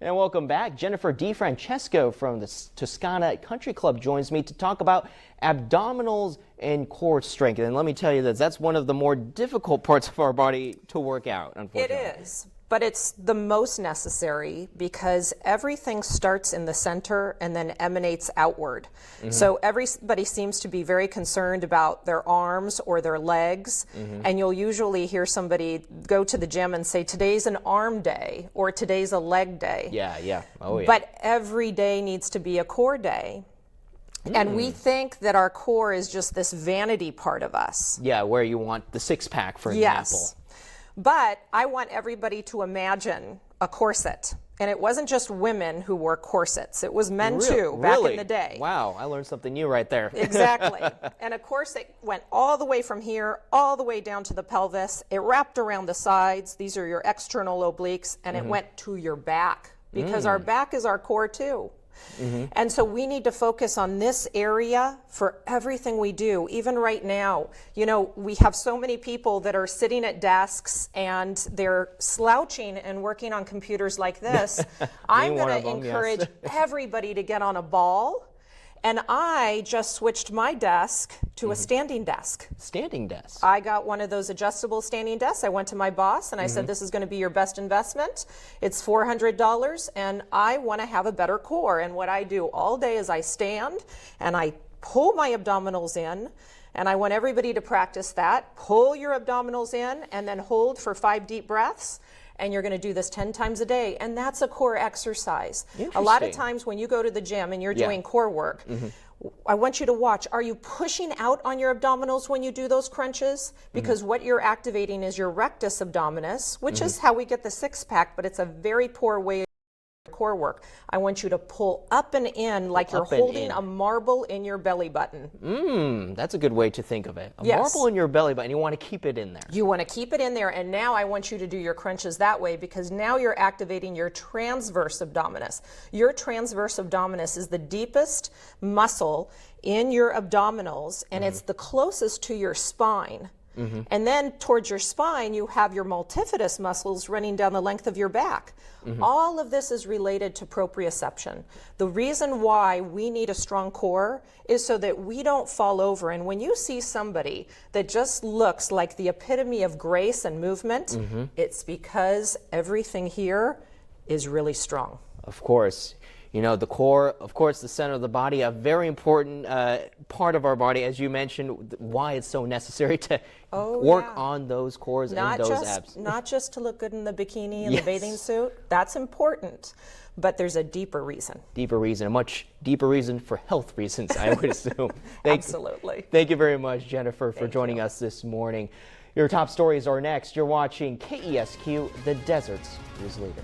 And welcome back. Jennifer DiFrancesco from the Toscana Country Club joins me to talk about abdominals and core strength. And let me tell you this, that's one of the more difficult parts of our body to work out, unfortunately. It is, but it's the most necessary because everything starts in the center and then emanates outward. So everybody seems to be very concerned about their arms or their legs, and you'll usually hear somebody go to the gym and say, today's an arm day or today's a leg day. Yeah. Oh, yeah. But every day needs to be a core day. And we think that our core is just this vanity part of us. Yeah, where you want the six-pack, for Yes. example. But I want everybody to imagine a corset. And it wasn't just women who wore corsets. It was men too, back in the day. Wow, I learned something new right there. Exactly. And a corset went all the way from here, all the way down to the pelvis. It wrapped around the sides. These are your external obliques. And it went to your back because our back is our core too. And so we need to focus on this area for everything we do. Even right now, you know, we have so many people that are sitting at desks and they're slouching and working on computers like this. I'm going to encourage everybody to get on a ball. And I just switched my desk to a standing desk. Standing desk? I got one of those adjustable standing desks. I went to my boss and I said, this is going to be your best investment. It's $400 and I want to have a better core. And what I do all day is I stand and I pull my abdominals in. And I want everybody to practice that. Pull your abdominals in and then hold for 5 deep breaths. And you're going to do this 10 times a day. And that's a core exercise. A lot of times when you go to the gym and you're doing core work, I want you to watch. Are you pushing out on your abdominals when you do those crunches? Because what you're activating is your rectus abdominis, which is how we get the six-pack, but it's a very poor way core work. I want you to pull up and in like you're holding a marble in your belly button. That's a good way to think of it. A marble in your belly button. You want to keep it in there. You want to keep it in there, and now I want you to do your crunches that way because now you're activating your transverse abdominis. Your transverse abdominis is the deepest muscle in your abdominals, and it's the closest to your spine. And then towards your spine, you have your multifidus muscles running down the length of your back. All of this is related to proprioception. The reason why we need a strong core is so that we don't fall over. And when you see somebody that just looks like the epitome of grace and movement, it's because everything here is really strong. Of course. You know, the core, of course, the center of the body, a very important part of our body, as you mentioned, why it's so necessary to work on those cores and those abs. Not just to look good in the bikini and the bathing suit. That's important. But there's a deeper reason. Deeper reason, a much deeper reason for health reasons, I would assume. Absolutely. Thank you very much, Jennifer, for joining us this morning. Your top stories are next. You're watching KESQ, the Desert's News Leader.